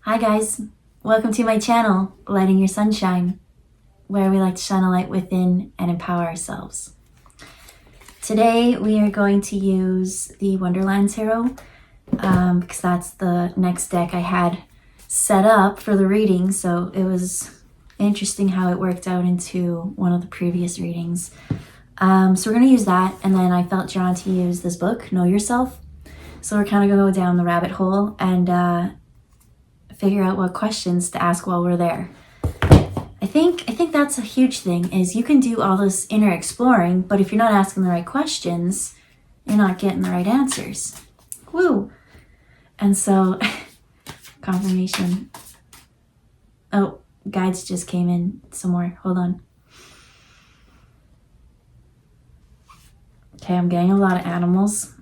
Hi guys, welcome to my channel, Lighting Your Sunshine, where we like to shine a light within and empower ourselves. Today we are going to use the Wonderland Tarot because that's the next deck I had set up for the reading, so it was interesting how it worked out into one of the previous readings. So we're going to use that, and then I felt drawn to use this book, Know Yourself. So we're kind of going to go down the rabbit hole and figure out what questions to ask while we're there. I think that's a huge thing, is you can do all this inner exploring, but if you're not asking the right questions, you're not getting the right answers. Woo! And so, confirmation. Oh, guides just came in some more. Hold on. Okay, I'm getting a lot of animals,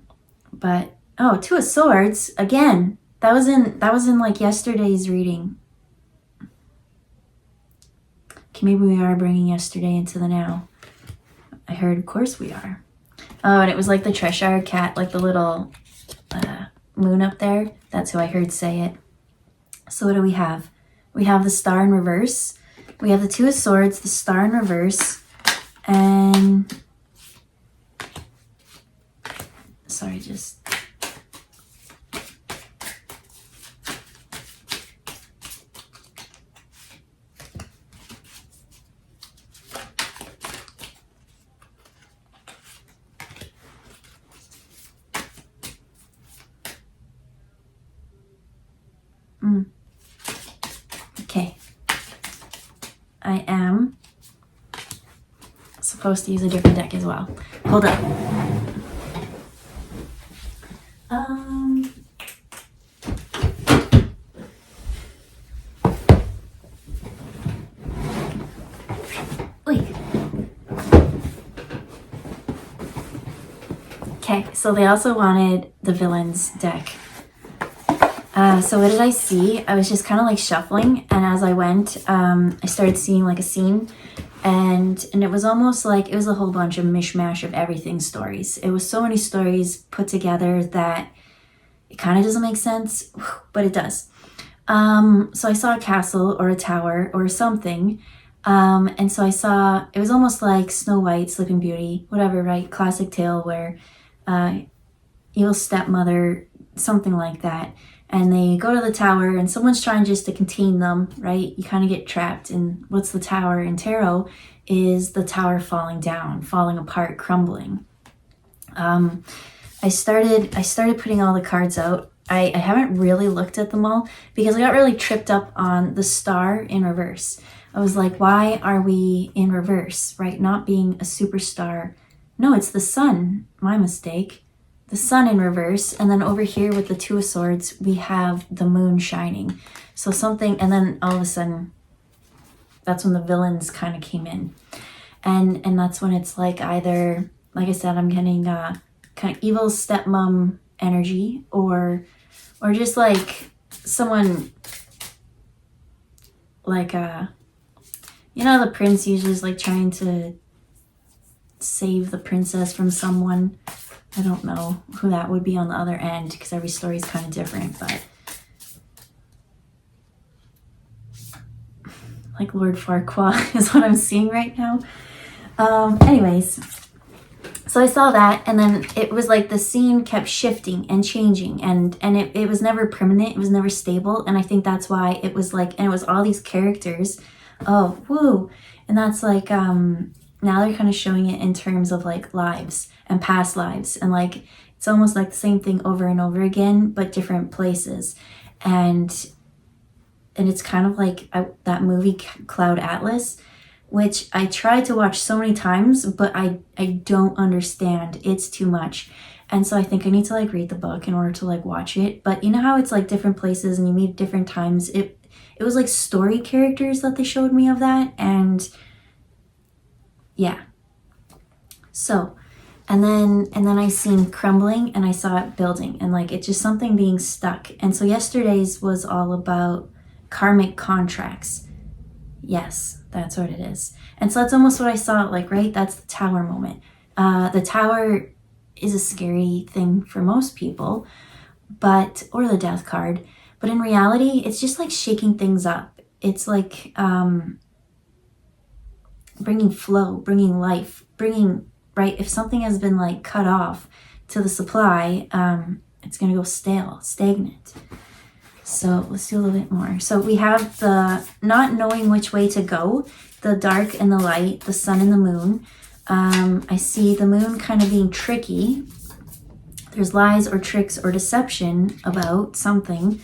but oh, Two of Swords again. That was in like yesterday's reading. Okay, maybe we are bringing yesterday into the now. I heard, of course we are. Oh, and it was like the Cheshire Cat, like the little moon up there. That's who I heard say it. So what do we have? We have the Star in reverse. We have the Two of Swords, the Star in reverse, and sorry, just okay. I am supposed to use a different deck as well. Hold up. Okay, so they also wanted the villains deck. So what did I see? I was just kind of like shuffling, and as I went, I started seeing like a scene, and it was almost like it was a whole bunch of mishmash of everything stories. It was so many stories put together that it kind of doesn't make sense, but it does. So I saw a castle or a tower or something, and so I saw, it was almost like Snow White, Sleeping Beauty, whatever, right? Classic tale where evil stepmother, something like that. And they go to the tower and someone's trying just to contain them, right? You kind of get trapped. And what's the tower in tarot is the tower falling down, falling apart, crumbling. I started putting all the cards out. I haven't really looked at them all because I got really tripped up on the Star in reverse. I was like, why are we in reverse, right? Not being a superstar. No, it's the sun. My mistake. The sun in reverse, and then over here with the Two of Swords, we have the moon shining. So something, and then all of a sudden, that's when the villains kind of came in. And that's when it's like either, like I said, I'm getting kind of evil stepmom energy, or just like someone like you know, the prince usually is like trying to save the princess from someone. I don't know who that would be on the other end because every story is kind of different, but like Lord Farquaad is what I'm seeing right now. Anyways, so I saw that, and then it was like the scene kept shifting and changing, and it was never permanent, it was never stable, and I think that's why it was like, and it was all these characters. Oh, woo! And that's like, now they're kind of showing it in terms of like lives and past lives, and like it's almost like the same thing over and over again but different places, and it's kind of like that movie Cloud Atlas, which I tried to watch so many times, but I don't understand. It's too much. And so I think I need to like read the book in order to like watch it. But you know how it's like different places and you meet different times? It was like story characters that they showed me of that, and yeah. So, and then I seen crumbling and I saw it building, and like it's just something being stuck. And so yesterday's was all about karmic contracts. Yes, that's what it is. And so that's almost what I saw, like, right? That's the tower moment. The tower is a scary thing for most people, or the death card, But in reality, it's just like shaking things up. It's like bringing flow, bringing life, bringing, right? If something has been like cut off to the supply, it's going to go stale, stagnant. So let's do a little bit more. So we have the not knowing which way to go, the dark and the light, the sun and the moon. I see the moon kind of being tricky. There's lies or tricks or deception about something.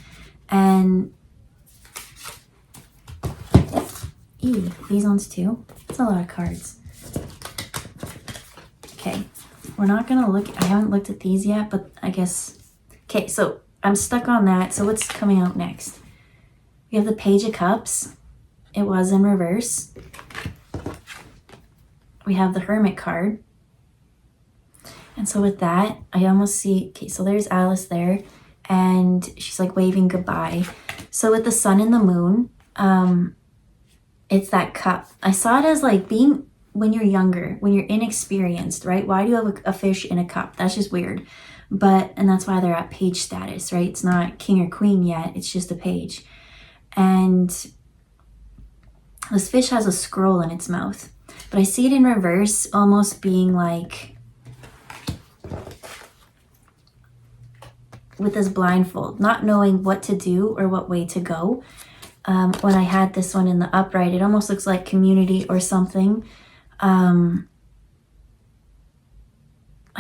And these ones too. That's a lot of cards. Okay, we're not gonna look, I haven't looked at these yet, but I guess, okay, so I'm stuck on that. So what's coming out next? We have the Page of Cups. It was in reverse. We have the Hermit card. And so with that, I almost see, okay, so there's Alice there, and she's like waving goodbye. So with the sun and the moon, it's that cup. I saw it as like being, when you're younger, when you're inexperienced, right? Why do you have a fish in a cup? That's just weird. But, and that's why they're at page status, right? It's not king or queen yet. It's just a page. And this fish has a scroll in its mouth. But I see it in reverse, almost being like, with this blindfold, not knowing what to do or what way to go. When I had this one in the upright, it almost looks like community or something. I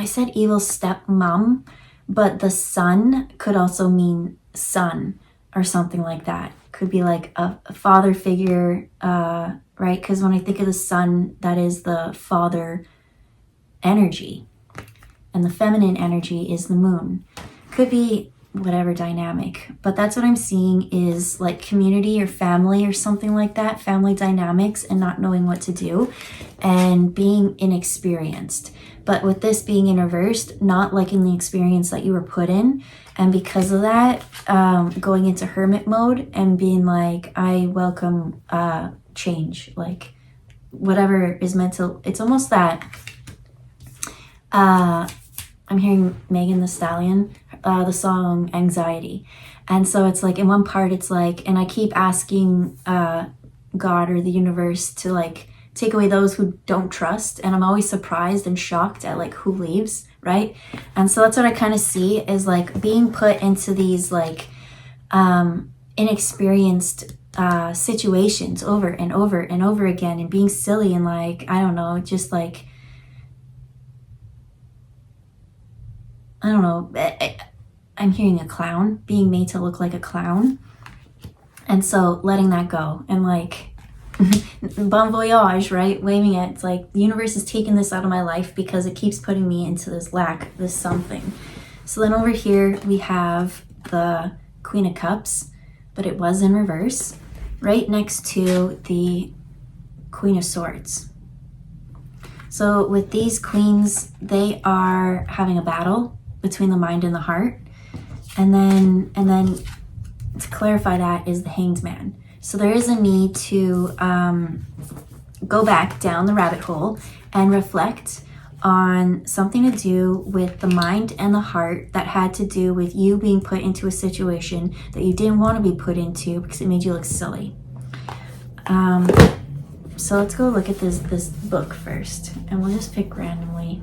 said evil stepmom, but the sun could also mean son or something like that. Could be like a father figure, right? Because when I think of the sun, that is the father energy. And the feminine energy is the moon. Could be whatever dynamic, but that's what I'm seeing is like community or family or something like that, family dynamics, and not knowing what to do and being inexperienced. But with this being in reversed, not liking the experience that you were put in, and because of that, going into hermit mode and being like, I welcome change, like whatever is meant to, it's almost that I'm hearing Megan Thee Stallion, the song Anxiety. And so it's like in one part it's like, and I keep asking God or the universe to like take away those who don't trust, and I'm always surprised and shocked at like who leaves, right? And so that's what I kind of see is like being put into these like inexperienced situations over and over and over again, and being silly and like, I don't know, just like, I don't know, I'm hearing a clown, being made to look like a clown. And so letting that go and like, bon voyage, right? Waving it. It's like the universe is taking this out of my life because it keeps putting me into this lack, this something. So then over here we have the Queen of Cups, but it was in reverse, right next to the Queen of Swords. So with these queens, they are having a battle between the mind and the heart. And then to clarify that is the Hanged Man. So there is a need to go back down the rabbit hole and reflect on something to do with the mind and the heart that had to do with you being put into a situation that you didn't want to be put into because it made you look silly. So let's go look at this book first, and we'll just pick randomly.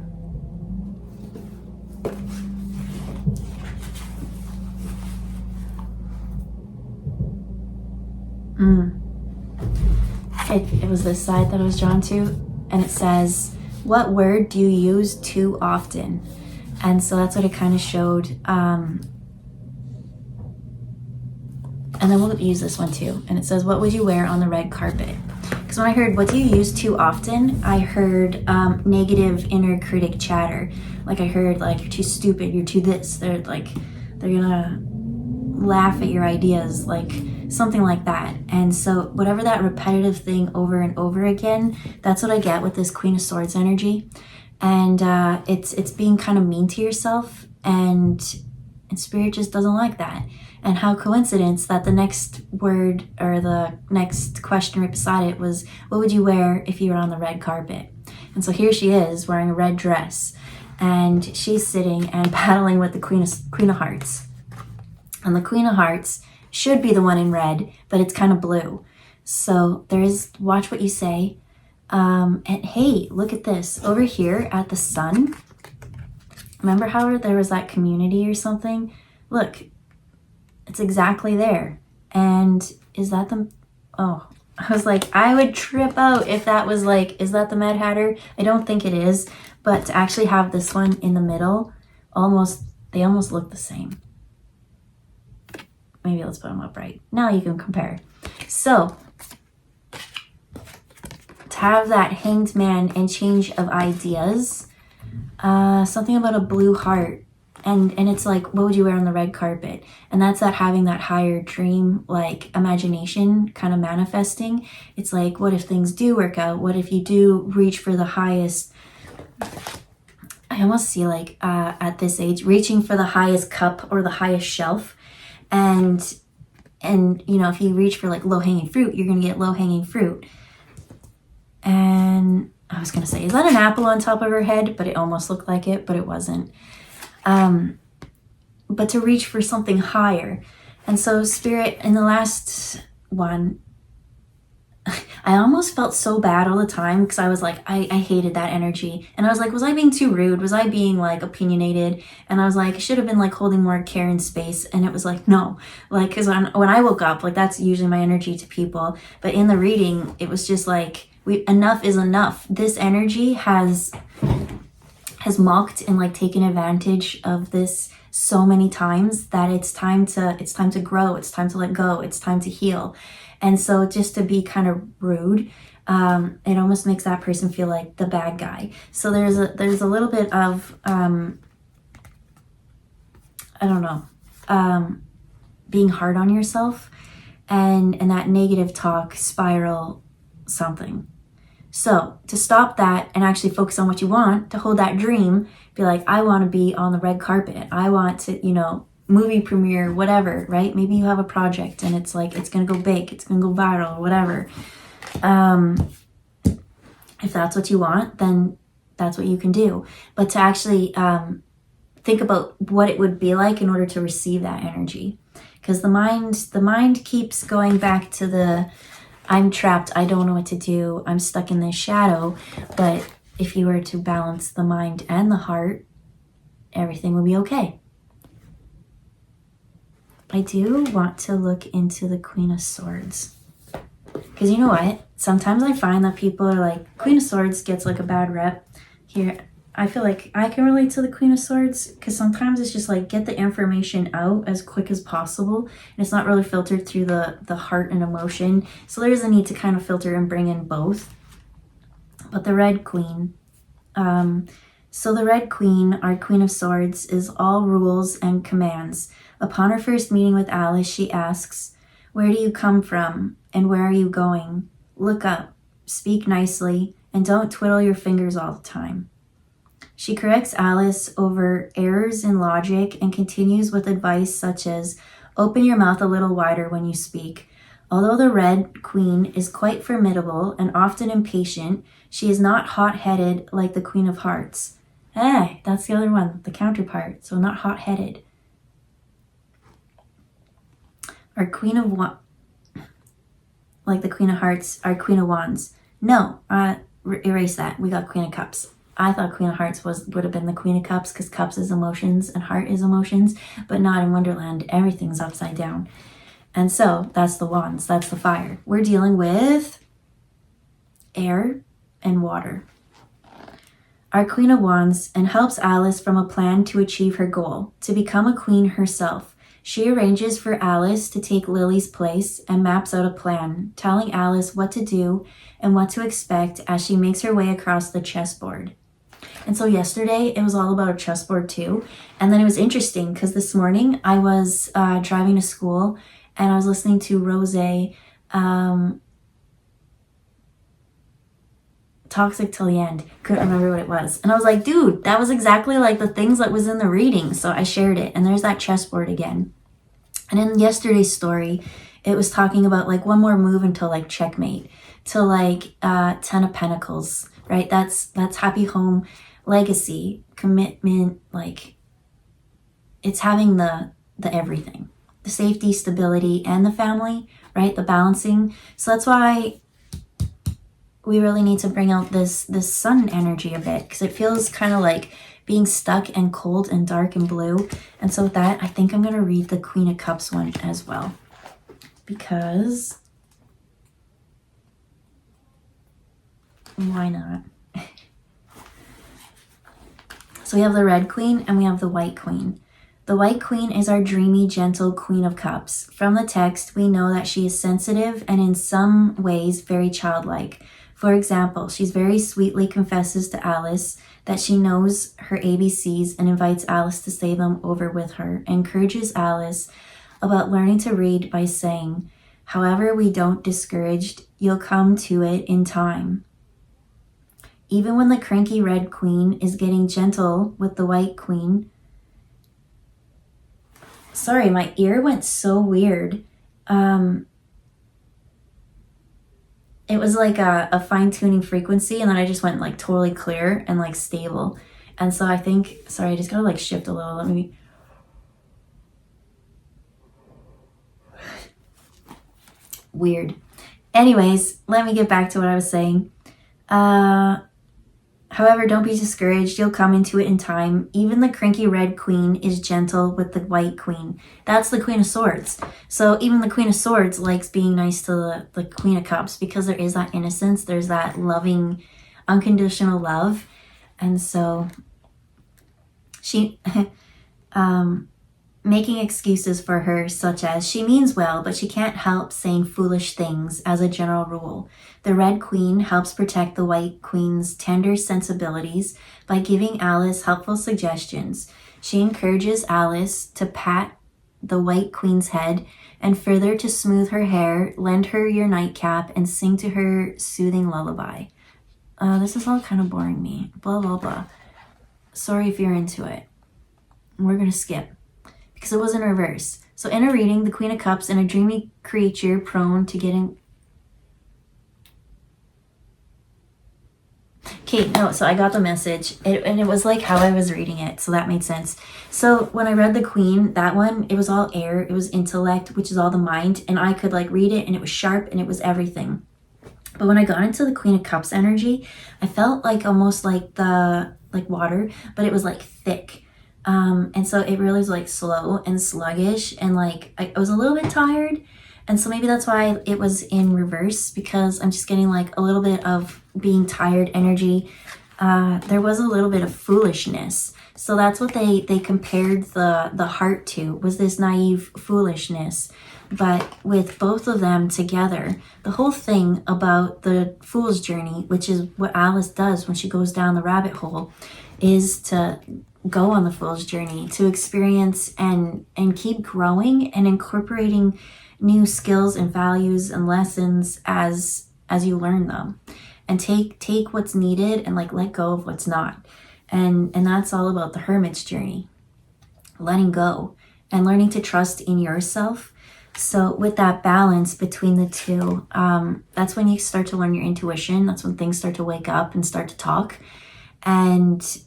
It was this side that I was drawn to, and it says, what word do you use too often? And so that's what it kind of showed. And then we'll use this one too. And it says, what would you wear on the red carpet? Because when I heard, what do you use too often? I heard negative inner critic chatter. Like I heard, like, you're too stupid, you're too this. They're gonna laugh at your ideas, like something like that. And so whatever that repetitive thing over and over again, that's what I get with this Queen of Swords energy. And it's being kind of mean to yourself, and spirit just doesn't like that. And how coincidence that the next word or the next question right beside it was, what would you wear if you were on the red carpet? And so here she is wearing a red dress, and she's sitting and battling with the Queen of Hearts. And the Queen of Hearts, should be the one in red, but it's kind of blue. So there is, watch what you say. And hey, look at this over here at the sun. Remember how there was that community or something? Look, it's exactly there. And is that the, oh, I was like, I would trip out if that was like, is that the Mad Hatter? I don't think it is, but to actually have this one in the middle, they almost look the same. Maybe let's put them upright. Now you can compare. So to have that Hanged Man and change of ideas, something about a blue heart. And it's like, what would you wear on the red carpet? And that's that having that higher dream, like imagination kind of manifesting. It's like, what if things do work out? What if you do reach for the highest? I almost see like at this age, reaching for the highest cup or the highest shelf. And you know, if you reach for like low-hanging fruit, you're going to get low-hanging fruit. And I was going to say, is that an apple on top of her head? But it almost looked like it, but it wasn't. But to reach for something higher. And so Spirit, in the last one, I almost felt so bad all the time because I was like, I hated that energy. And I was like, was I being too rude? Was I being like opinionated? And I was like, I should have been like holding more care and space. And it was like, no, like, because when I woke up, like that's usually my energy to people. But in the reading, it was just like, enough is enough. This energy has mocked and like taken advantage of this so many times that it's time to grow, it's time to let go, it's time to heal. And so just to be kind of rude, it almost makes that person feel like the bad guy. So there's a little bit of I don't know, being hard on yourself and that negative talk spiral something. So to stop that and actually focus on what you want, to hold that dream, be like, I want to be on the red carpet. I want to, you know, movie premiere, whatever, right? Maybe you have a project and it's like, it's going to go big, it's going to go viral, whatever. If that's what you want, then that's what you can do. But to actually think about what it would be like in order to receive that energy. Because the mind keeps going back to the, I'm trapped, I don't know what to do, I'm stuck in this shadow. But if you were to balance the mind and the heart, everything would be okay. I do want to look into the Queen of Swords. Because you know what? Sometimes I find that people are like, Queen of Swords gets like a bad rep. Here, I feel like I can relate to the Queen of Swords because sometimes it's just like get the information out as quick as possible. And it's not really filtered through the heart and emotion. So there's a need to kind of filter and bring in both. But the Red Queen. So the Red Queen, our Queen of Swords, is all rules and commands. Upon her first meeting with Alice, she asks, where do you come from and where are you going? Look up, speak nicely, and don't twiddle your fingers all the time. She corrects Alice over errors in logic and continues with advice such as, open your mouth a little wider when you speak. Although the Red Queen is quite formidable and often impatient, she is not hot-headed like the Queen of Hearts. That's the other one, the counterpart, so not hot-headed. Our Queen of like the Queen of Hearts, our Queen of Wands. No, erase that. We got Queen of Cups. I thought Queen of Hearts would have been the Queen of Cups because cups is emotions and heart is emotions, but not in Wonderland. Everything's upside down. And so that's the wands, that's the fire. We're dealing with air and water. Our Queen of Wands and helps Alice from a plan to achieve her goal, to become a queen herself. She arranges for Alice to take Lily's place and maps out a plan, telling Alice what to do and what to expect as she makes her way across the chessboard. And so yesterday, it was all about a chessboard too. And then it was interesting because this morning I was driving to school and I was listening to Rose, Toxic Till the End. Couldn't remember what it was. And I was like, dude, that was exactly like the things that was in the reading. So I shared it. And there's that chessboard again. And in yesterday's story, it was talking about like one more move until like checkmate. To like 10 of Pentacles, right? That's happy home, legacy, commitment, like it's having the everything. the safety, stability, and the family, right? The balancing. So that's why we really need to bring out this sun energy a bit, because it feels kind of like being stuck and cold and dark and blue. And so with that, I think I'm going to read the Queen of Cups one as well, because why not? So we have the Red Queen and we have the White Queen. The White Queen is our dreamy, gentle Queen of Cups. From the text, we know that she is sensitive and in some ways very childlike. For example, she's very sweetly confesses to Alice that she knows her ABCs and invites Alice to say them over with her, encourages Alice about learning to read by saying, "However we don't discouraged, you'll come to it in time." Even when the cranky Red Queen is getting gentle with the White Queen. Sorry, my ear went so weird. It was like a fine-tuning frequency, and then I just went like totally clear and like stable. And so I think, sorry, I just gotta like shift a little. Let me. Weird. Anyways, let me get back to what I was saying. However, don't be discouraged. You'll come into it in time. Even the cranky Red Queen is gentle with the White Queen. That's the Queen of Swords. So even the Queen of Swords likes being nice to the Queen of Cups, because there is that innocence. There's that loving, unconditional love. And so she, making excuses for her, such as she means well, but she can't help saying foolish things as a general rule. The Red Queen helps protect the White Queen's tender sensibilities by giving Alice helpful suggestions. She encourages Alice to pat the White Queen's head and further to smooth her hair, lend her your nightcap, and sing to her soothing lullaby. This is all kind of boring me. Blah, blah, blah. Sorry if you're into it. We're going to skip, because it was in reverse. So in a reading, the Queen of Cups and a dreamy creature prone to getting... Okay, no, so I got the message, and it was like how I was reading it, so that made sense. So when I read the Queen, that one, it was all air, it was intellect, which is all the mind, and I could like read it, and it was sharp, and it was everything. But when I got into the Queen of Cups energy, I felt like almost like water, but it was like thick. And so it really was like slow and sluggish, and like I was a little bit tired. And so maybe that's why it was in reverse, because I'm just getting like a little bit of being tired energy. There was a little bit of foolishness. So that's what they compared the heart to, was this naive foolishness. But with both of them together, the whole thing about the Fool's Journey, which is what Alice does when she goes down the rabbit hole, is to go on the Fool's Journey, to experience and keep growing and incorporating new skills and values and lessons as you learn them, and take what's needed and like let go of what's not. And that's all about the Hermit's journey, letting go and learning to trust in yourself. So with that balance between the two, that's when you start to learn your intuition. That's when things start to wake up and start to talk. And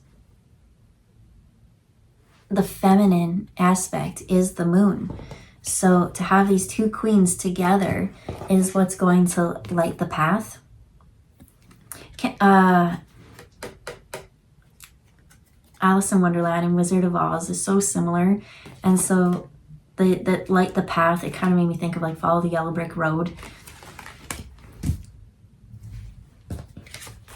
the feminine aspect is the moon. So to have these two queens together is what's going to light the path. Alice in Wonderland and Wizard of Oz is so similar. And so the light the path, it kind of made me think of like Follow the Yellow Brick Road.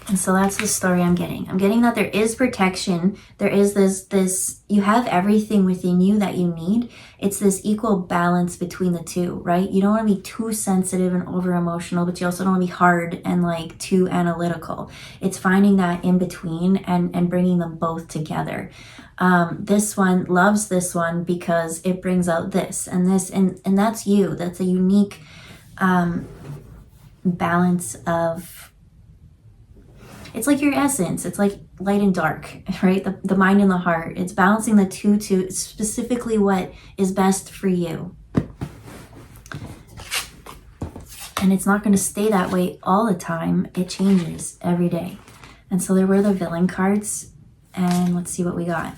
And so that's the story I'm getting. I'm getting that there is protection. There is this, you have everything within you that you need. It's this equal balance between the two, right? You don't want to be too sensitive and over emotional, but you also don't want to be hard and like too analytical. It's finding that in between and bringing them both together. This one loves this one because it brings out this and this, and that's you. That's a unique balance of, it's like your essence. It's like light and dark, right? The mind and the heart. It's balancing the two to specifically what is best for you. And it's not going to stay that way all the time. It changes every day. And so there were the villain cards. And let's see what we got.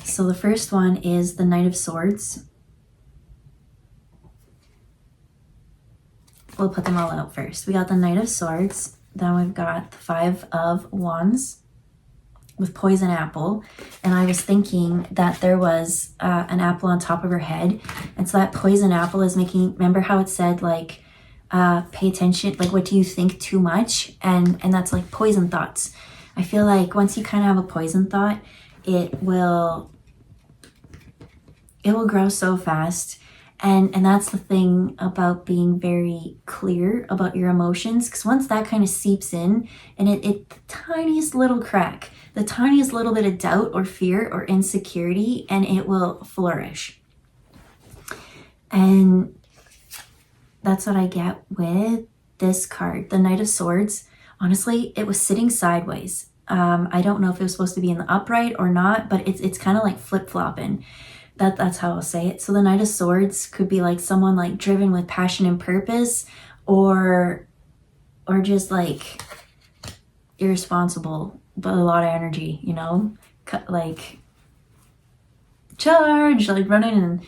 So the first one is the Knight of Swords. we'll put them all out first. We got the Knight of Swords. Then we've got the Five of Wands with Poison Apple. And I was thinking that there was an apple on top of her head. And so that Poison Apple is making, remember how it said like, pay attention, like what do you think too much? And that's like poison thoughts. I feel like once you kind of have a poison thought, it will grow so fast. And that's the thing about being very clear about your emotions, because once that kind of seeps in, and the tiniest little crack, the tiniest little bit of doubt or fear or insecurity, and it will flourish. And that's what I get with this card, the Knight of Swords. Honestly, it was sitting sideways. I don't know if it was supposed to be in the upright or not, but it's kind of like flip-flopping. That's how I'll say it. So the Knight of Swords could be like someone like driven with passion and purpose, or just like irresponsible, but a lot of energy, you know, like charge, like running and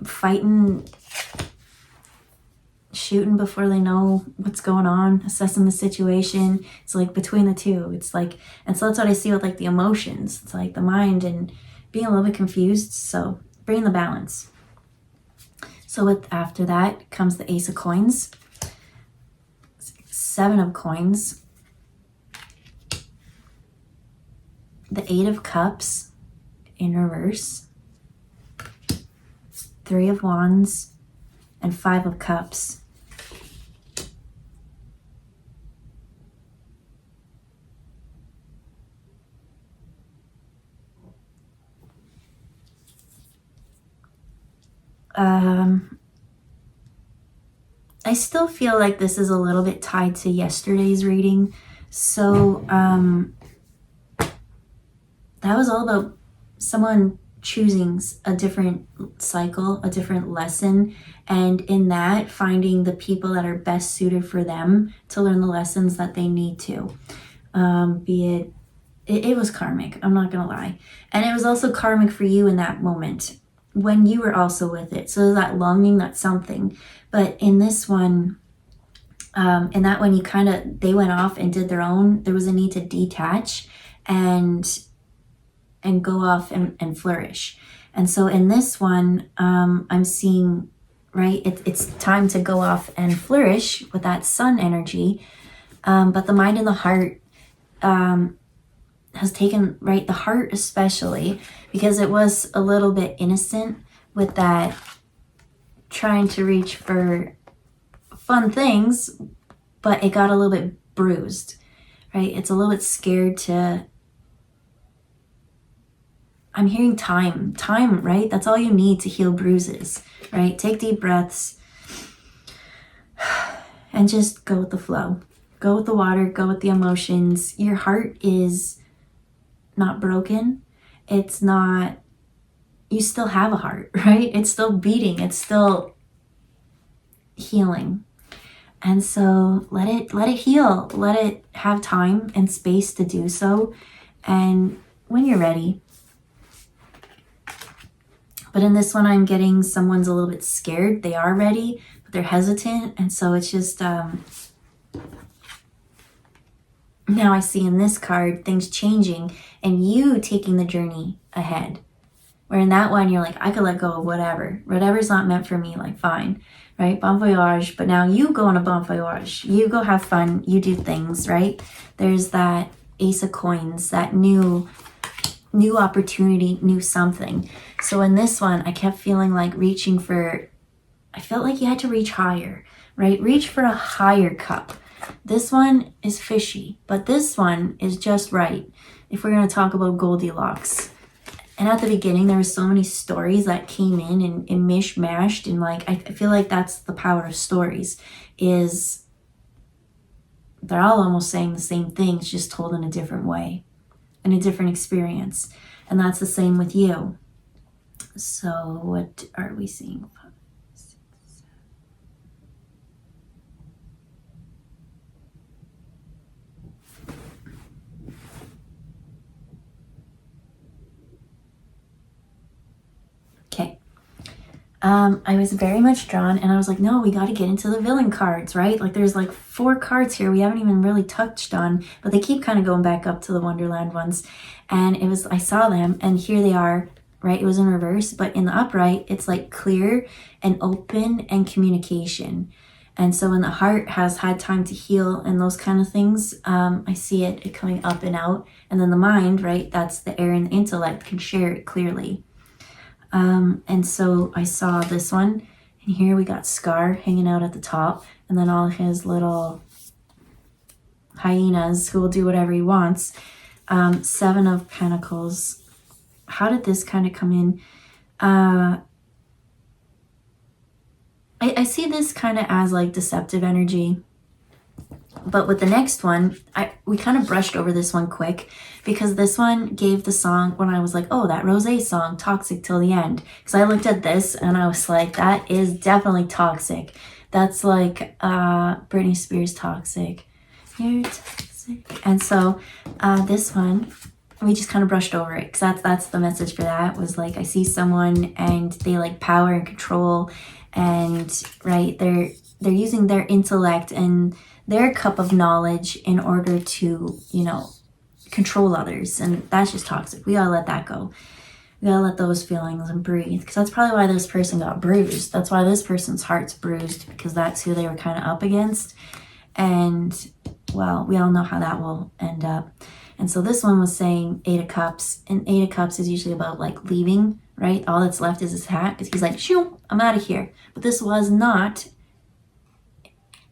fighting, shooting before they know what's going on, assessing the situation. It's like between the two. It's like, and so that's what I see with like the emotions. It's like the mind and being a little bit confused. So bring the balance. So after that comes the Ace of Coins, Seven of Coins, the Eight of Cups in reverse, Three of Wands, and Five of Cups. I still feel like this is a little bit tied to yesterday's reading. So that was all about someone choosing a different cycle, a different lesson, and in that finding the people that are best suited for them to learn the lessons that they need to. It was karmic, I'm not gonna lie. And it was also karmic for you in that moment when you were also with it. So that longing, that's something. But in this one, in that one, they went off and did their own. There was a need to detach and go off and flourish. And so in this one, I'm seeing, right, it's time to go off and flourish with that sun energy. But the mind and the heart has taken, right, the heart especially, because it was a little bit innocent with that trying to reach for fun things, but it got a little bit bruised, right? It's a little bit scared to, I'm hearing time, right? That's all you need to heal bruises, right? Take deep breaths and just go with the flow. Go with the water, go with the emotions. Your heart is not broken. It's not, you still have a heart, right? It's still beating. It's still healing. And so let it heal. Let it have time and space to do so. And when you're ready. But in this one, I'm getting someone's a little bit scared. They are ready, but they're hesitant. And so it's just, now I see in this card, things changing and you taking the journey ahead. Where in that one, you're like, I could let go of whatever. Whatever's not meant for me, like fine, right? Bon voyage. But now you go on a bon voyage. You go have fun. You do things, right? There's that Ace of Coins, that new opportunity, new something. So in this one, I kept feeling like I felt like you had to reach higher, right? Reach for a higher cup. This one is fishy, but this one is just right. If we're going to talk about Goldilocks. And at the beginning, there were so many stories that came in and mishmashed. And like, I feel like that's the power of stories, is they're all almost saying the same things, just told in a different way, in a different experience. And that's the same with you. So what are we seeing? Okay. I was very much drawn, and I was like, no, we got to get into the villain cards, right? Like there's like 4 cards here we haven't even really touched on, but they keep kind of going back up to the Wonderland ones. And I saw them, and here they are, right? It was in reverse, but in the upright, it's like clear and open and communication. And so when the heart has had time to heal and those kind of things, I see it coming up and out. And then the mind, right? That's the air and the intellect can share it clearly. And so I saw this one, and here we got Scar hanging out at the top, and then all his little hyenas who will do whatever he wants. 7 of Pentacles. How did this kind of come in? I see this kind of as like deceptive energy. But with the next one, we kind of brushed over this one quick, because this one gave the song when I was like, oh, that Rosé song, Toxic Till the End. Because I looked at this and I was like, that is definitely toxic. That's like Britney Spears Toxic. You're toxic. And so this one, we just kind of brushed over it, because that's the message for that, was like, I see someone and they like power and control, and right, they're using their intellect and their cup of knowledge in order to, you know, control others. And that's just toxic. We gotta let that go. We gotta let those feelings and breathe, because that's probably why this person got bruised. That's why this person's heart's bruised, because that's who they were kind of up against. And well, we all know how that will end up. And so this one was saying 8 of Cups, and 8 of Cups is usually about like leaving, right? All that's left is his hat, because he's like, shoo, I'm out of here. But this was not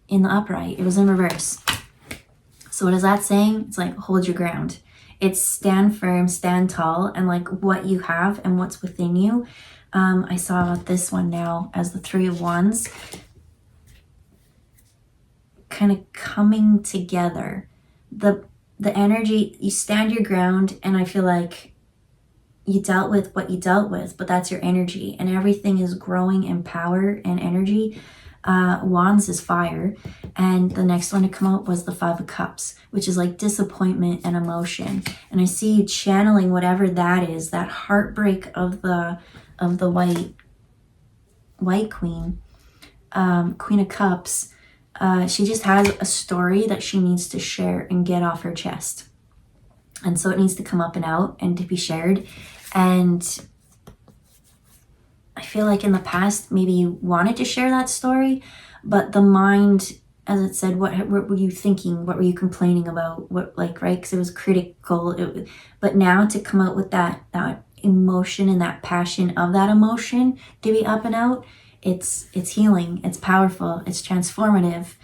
in the upright, it was in reverse. So what is that saying? It's like, hold your ground. It's stand firm, stand tall, and like what you have and what's within you. I saw this one now as the 3 of Wands kind of coming together. The energy, you stand your ground, and I feel like you dealt with what you dealt with, but that's your energy, and everything is growing in power and energy. Wands is fire, and the next one to come out was the 5 of Cups, which is like disappointment and emotion. And I see you channeling whatever that is, that heartbreak of the white queen, Queen of Cups. She just has a story that she needs to share and get off her chest, and so it needs to come up and out and to be shared. And I feel like in the past, maybe you wanted to share that story, but the mind, as it said, what were you thinking? What were you complaining about? What, like, right? Because it was critical. But now to come out with that emotion and that passion of that emotion to be up and out, it's healing. It's powerful. It's transformative.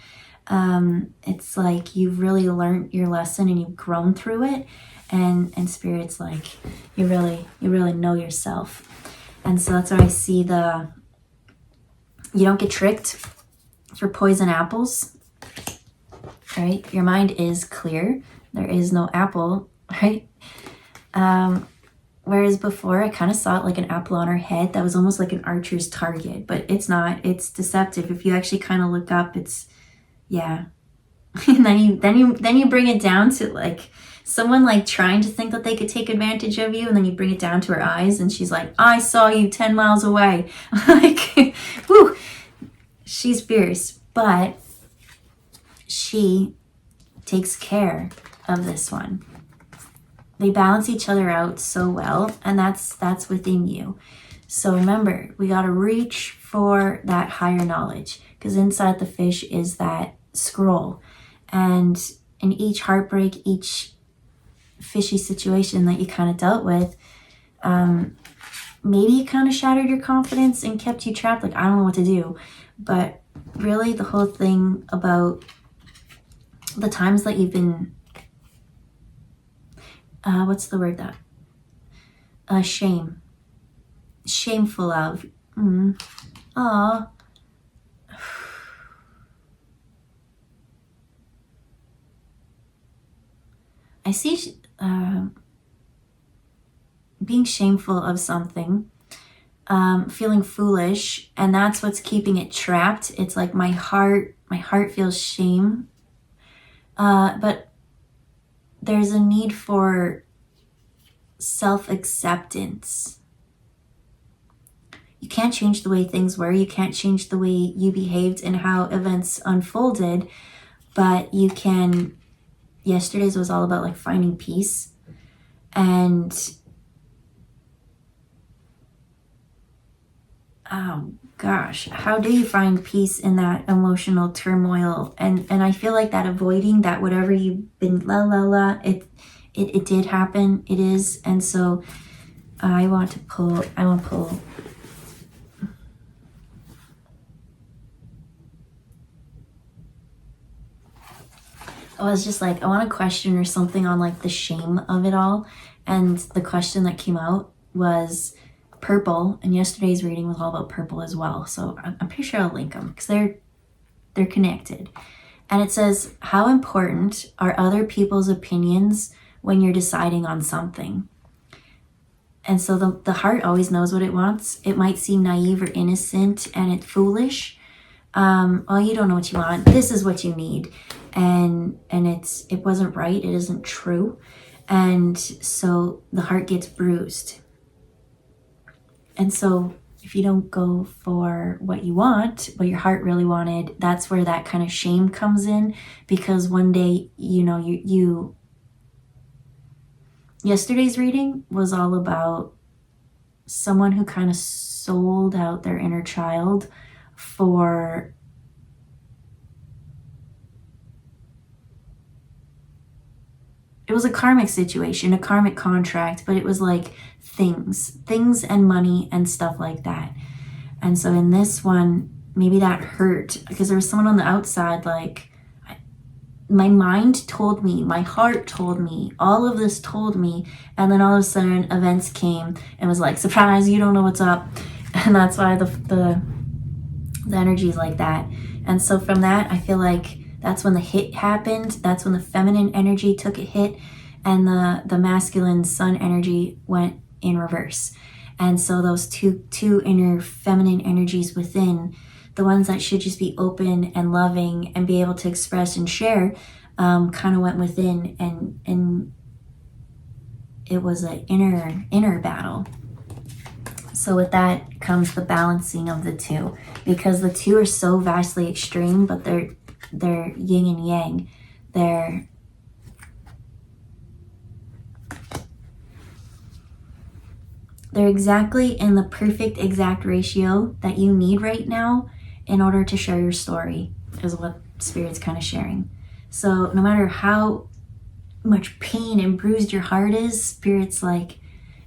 It's like you've really learned your lesson and you've grown through it. And Spirit's like, you really know yourself. And so that's where I see you don't get tricked for poison apples, right? Your mind is clear. There is no apple, right? Whereas before I kind of saw it like an apple on her head that was almost like an archer's target, but it's not. It's deceptive. If you actually kind of look up, it's, yeah. And then you bring it down to like someone like trying to think that they could take advantage of you, and then you bring it down to her eyes and she's like, I saw you 10 miles away. Like, whoo, she's fierce, but she takes care of this one. They balance each other out so well, and that's within you. So remember, we got to reach for that higher knowledge, because inside the fish is that scroll. And in each heartbreak, each fishy situation that you kind of dealt with, maybe it kind of shattered your confidence and kept you trapped, like, I don't know what to do. But really the whole thing about the times that you've been, what's the word that, shameful of, aw, I see being shameful of something, feeling foolish, and that's what's keeping it trapped. It's like my heart feels shame, but there's a need for self-acceptance. You can't change the way things were. You can't change the way you behaved and how events unfolded, but you can. Yesterday's was all about like finding peace. And oh gosh, how do you find peace in that emotional turmoil? And I feel like that avoiding that, whatever you've been it did happen. It is. And so I want to pull. I was just like, I want to question or something on like the shame of it all. And the question that came out was purple. And yesterday's reading was all about purple as well. So I'm pretty sure I'll link them because they're connected. And it says, how important are other people's opinions when you're deciding on something? And so the heart always knows what it wants. It might seem naive or innocent and it's foolish. Oh, you don't know what you want. This is what you need. And it wasn't right. It isn't true. And so the heart gets bruised. And so if you don't go for what you want, what your heart really wanted, that's where that kind of shame comes in. Because one day, yesterday's reading was all about someone who kind of sold out their inner child for it was a karmic situation, a karmic contract, but it was like things and money and stuff like that. And so in this one, maybe that hurt because there was someone on the outside, like my mind told me, my heart told me, all of this told me. And then all of a sudden events came and was like, surprise, you don't know what's up. And that's why the energy is like that. And so from that, I feel like that's when the hit happened. That's when the feminine energy took a hit and the masculine sun energy went in reverse. And so those two inner feminine energies within, the ones that should just be open and loving and be able to express and share, kind of went within and it was an inner battle. So with that comes the balancing of the two, because the two are so vastly extreme, but they're yin and yang. They're exactly in the perfect exact ratio that you need right now in order to share your story, is what Spirit's kind of sharing. So no matter how much pain and bruised your heart is, Spirit's like,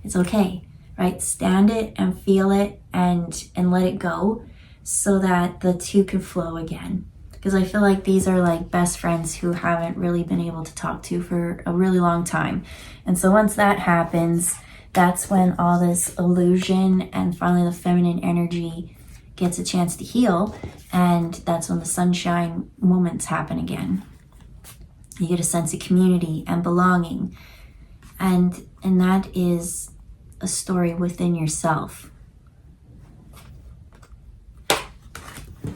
it's okay, right? Stand it and feel it and let it go so that the two can flow again. Because I feel like these are like best friends who haven't really been able to talk to for a really long time. And so once that happens, that's when all this illusion and finally the feminine energy gets a chance to heal. And that's when the sunshine moments happen again. You get a sense of community and belonging. And that is a story within yourself.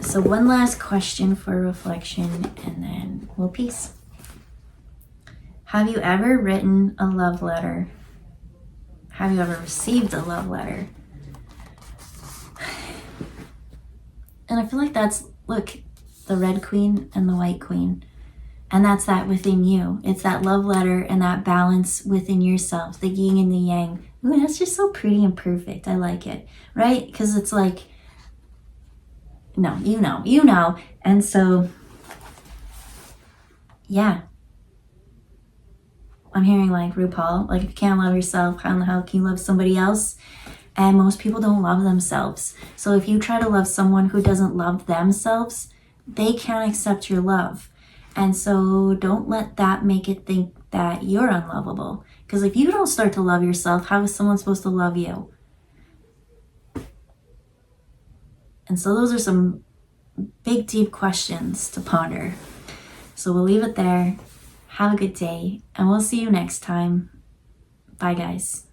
So one last question for reflection and then we'll peace. Have you ever written a love letter? Have you ever received a love letter? And I feel like that's, look, the red queen and the white queen. And that's that within you. It's that love letter and that balance within yourself, the yin and the yang. Ooh, that's just so pretty and perfect. I like it, right? Because it's like, no, you know. And so, yeah. I'm hearing like RuPaul, like if you can't love yourself, how in the hell can you love somebody else? And most people don't love themselves. So if you try to love someone who doesn't love themselves, they can't accept your love. And so don't let that make it think that you're unlovable. Because if you don't start to love yourself, how is someone supposed to love you? And so those are some big, deep questions to ponder. So we'll leave it there. Have a good day, and we'll see you next time. Bye, guys.